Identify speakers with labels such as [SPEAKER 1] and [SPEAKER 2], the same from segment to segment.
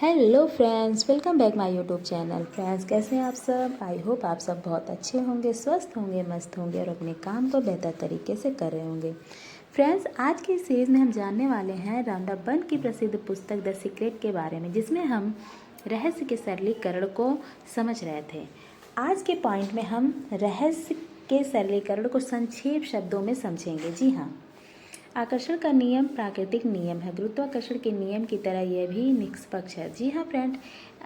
[SPEAKER 1] Hello friends, welcome back my YouTube channel. Friends, कैसे हैं आप सब? आई होप आप सब बहुत अच्छे होंगे, स्वस्थ होंगे, मस्त होंगे और अपने काम को बेहतर तरीके से कर रहे होंगे। फ्रेंड्स, आज की सीरीज में हम जानने वाले हैं राउंडअप बर्न की प्रसिद्ध पुस्तक द सीक्रेट के बारे में, जिसमें हम रहस्य के सरलीकरण को समझ रहे थे। आज के पॉइंट में हम रहस्य के सरलीकरण को संक्षेप शब्दों में समझेंगे। जी हाँ, आकर्षण का नियम प्राकृतिक नियम है। गुरुत्वाकर्षण के नियम की तरह यह भी निष्पक्ष है। जी हाँ फ्रेंड,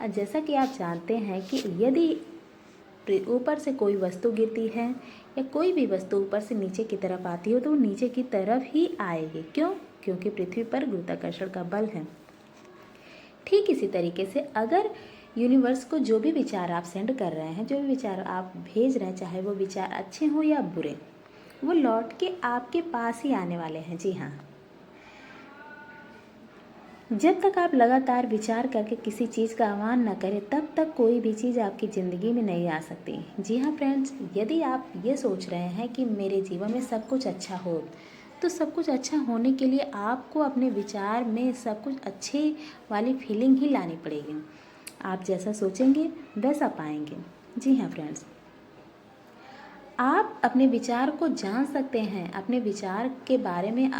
[SPEAKER 1] जैसा कि आप जानते हैं कि यदि ऊपर से कोई वस्तु गिरती है या कोई भी वस्तु ऊपर से नीचे की तरफ आती हो तो वो नीचे की तरफ ही आएगी। क्यों? क्योंकि पृथ्वी पर गुरुत्वाकर्षण का बल है। ठीक इसी तरीके से अगर यूनिवर्स को जो भी विचार आप सेंड कर रहे हैं, जो भी विचार आप भेज रहे हैं, चाहे वो विचार अच्छे हों या बुरे, वो लौट के आपके पास ही आने वाले हैं। जी हाँ, जब तक आप लगातार विचार करके किसी चीज़ का आह्वान न करें तब तक कोई भी चीज़ आपकी ज़िंदगी में नहीं आ सकती। जी हाँ फ्रेंड्स, यदि आप ये सोच रहे हैं कि मेरे जीवन में सब कुछ अच्छा हो, तो सब कुछ अच्छा होने के लिए आपको अपने विचार में सब कुछ अच्छे वाली फीलिंग ही लानी पड़ेगी। आप जैसा सोचेंगे वैसा पाएंगे। जी हाँ फ्रेंड्स, आप अपने विचार को जान सकते हैं, अपने विचार के बारे में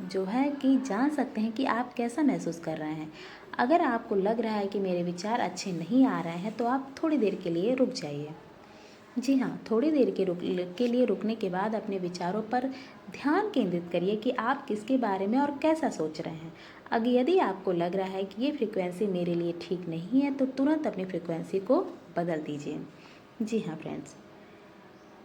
[SPEAKER 1] जो है कि जान सकते हैं कि आप कैसा महसूस कर रहे हैं। अगर आपको लग रहा है कि मेरे विचार अच्छे नहीं आ रहे हैं तो आप थोड़ी देर के लिए रुक जाइए। जी हाँ, थोड़ी देर के लिए रुकने के बाद अपने विचारों पर ध्यान केंद्रित करिए कि आप किसके बारे में और कैसा सोच रहे हैं। अगर यदि आपको लग रहा है कि ये फ्रिक्वेंसी मेरे लिए ठीक नहीं है तो तुरंत अपनी फ्रिक्वेंसी को बदल दीजिए। जी हाँ फ्रेंड्स,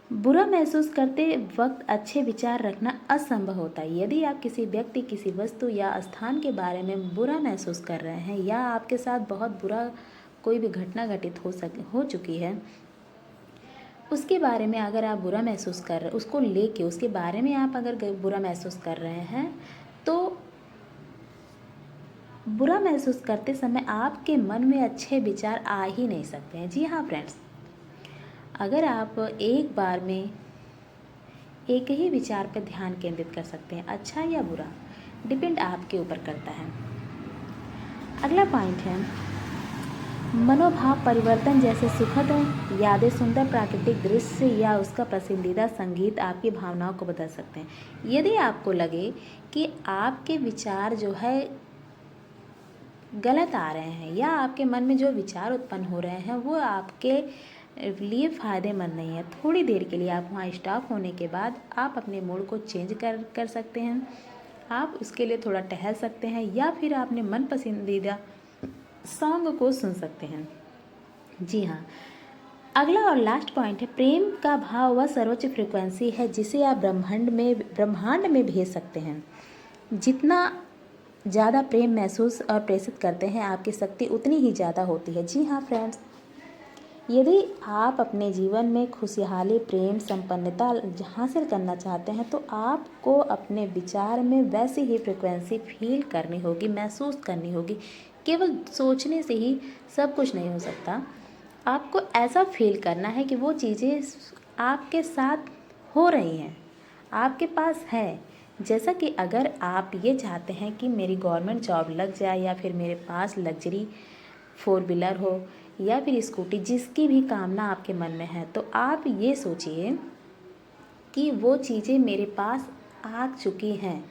[SPEAKER 1] बुरा महसूस करते वक्त अच्छे विचार रखना असंभव होता है। यदि आप किसी व्यक्ति, किसी वस्तु या स्थान के बारे में बुरा महसूस कर रहे हैं या आपके साथ बहुत बुरा कोई भी घटना घटित हो चुकी है, उसके बारे में अगर आप बुरा महसूस कर रहे, उसको लेके उसके बारे में आप अगर बुरा महसूस कर रहे हैं तो बुरा महसूस करते समय आपके मन में अच्छे विचार आ ही नहीं सकते हैं। जी हाँ फ्रेंड्स, अगर आप एक बार में एक ही विचार पर ध्यान केंद्रित कर सकते हैं, अच्छा या बुरा, डिपेंड आपके ऊपर करता है। अगला पॉइंट है मनोभाव परिवर्तन। जैसे सुखद यादें, सुंदर प्राकृतिक दृश्य या उसका पसंदीदा संगीत आपकी भावनाओं को बदल सकते हैं। यदि आपको लगे कि आपके विचार जो है गलत आ रहे हैं या आपके मन में जो विचार उत्पन्न हो रहे हैं वो आपके लिए फ़ायदेमंद नहीं है, थोड़ी देर के लिए आप वहाँ स्टॉप होने के बाद आप अपने मूड को चेंज कर सकते हैं। आप उसके लिए थोड़ा टहल सकते हैं या फिर अपने मन पसंदीदा सॉन्ग को सुन सकते हैं। जी हाँ, अगला और लास्ट पॉइंट है प्रेम का भाव वह सर्वोच्च फ्रिक्वेंसी है जिसे आप ब्रह्मांड में भेज सकते हैं। जितना ज़्यादा प्रेम महसूस और प्रेषित करते हैं, आपकी शक्ति उतनी ही ज़्यादा होती है। जी हाँ फ्रेंड्स, यदि आप अपने जीवन में खुशहाली, प्रेम, संपन्नता हासिल करना चाहते हैं तो आपको अपने विचार में वैसी ही फ्रिक्वेंसी फील करनी होगी, महसूस करनी होगी। केवल सोचने से ही सब कुछ नहीं हो सकता। आपको ऐसा फील करना है कि वो चीज़ें आपके साथ हो रही हैं, आपके पास है। जैसा कि अगर आप ये चाहते हैं कि मेरी गवर्नमेंट जॉब लग जाए या फिर मेरे पास लग्जरी 4 व्हीलर हो या फिर स्कूटी, जिसकी भी कामना आपके मन में है, तो आप ये सोचिए कि वो चीज़ें मेरे पास आ चुकी हैं।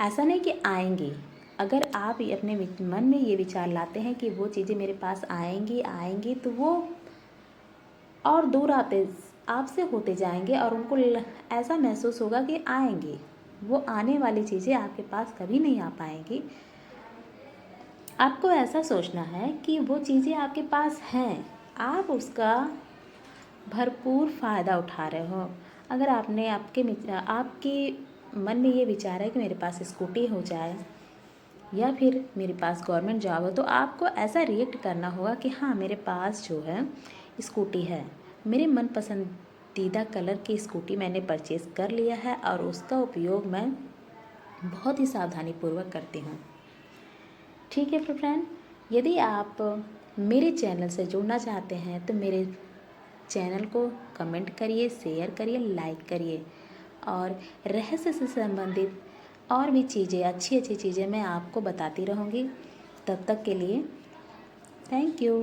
[SPEAKER 1] ऐसा नहीं कि आएंगी। अगर आप अपने मन में ये विचार लाते हैं कि वो चीज़ें मेरे पास आएंगी तो वो और दूर आपसे होते जाएंगे और उनको ऐसा महसूस होगा कि आएंगी। वो आने वाली चीज़ें आपके पास कभी नहीं आ पाएंगी। आपको ऐसा सोचना है कि वो चीज़ें आपके पास हैं, आप उसका भरपूर फ़ायदा उठा रहे हो। अगर आपके मन में ये विचार है कि मेरे पास स्कूटी हो जाए या फिर मेरे पास गवर्नमेंट जॉब हो, तो आपको ऐसा रिएक्ट करना होगा कि हाँ, मेरे पास जो है स्कूटी है, मेरे मन पसंदीदा कलर की स्कूटी मैंने परचेज़ कर लिया है और उसका उपयोग मैं बहुत ही सावधानीपूर्वक करती हूँ। ठीक है फ्रेंड, यदि आप मेरे चैनल से जुड़ना चाहते हैं तो मेरे चैनल को कमेंट करिए, शेयर करिए, लाइक करिए और रहस्य से संबंधित और भी चीज़ें, अच्छी अच्छी चीज़ें मैं आपको बताती रहूँगी। तब तक के लिए थैंक यू।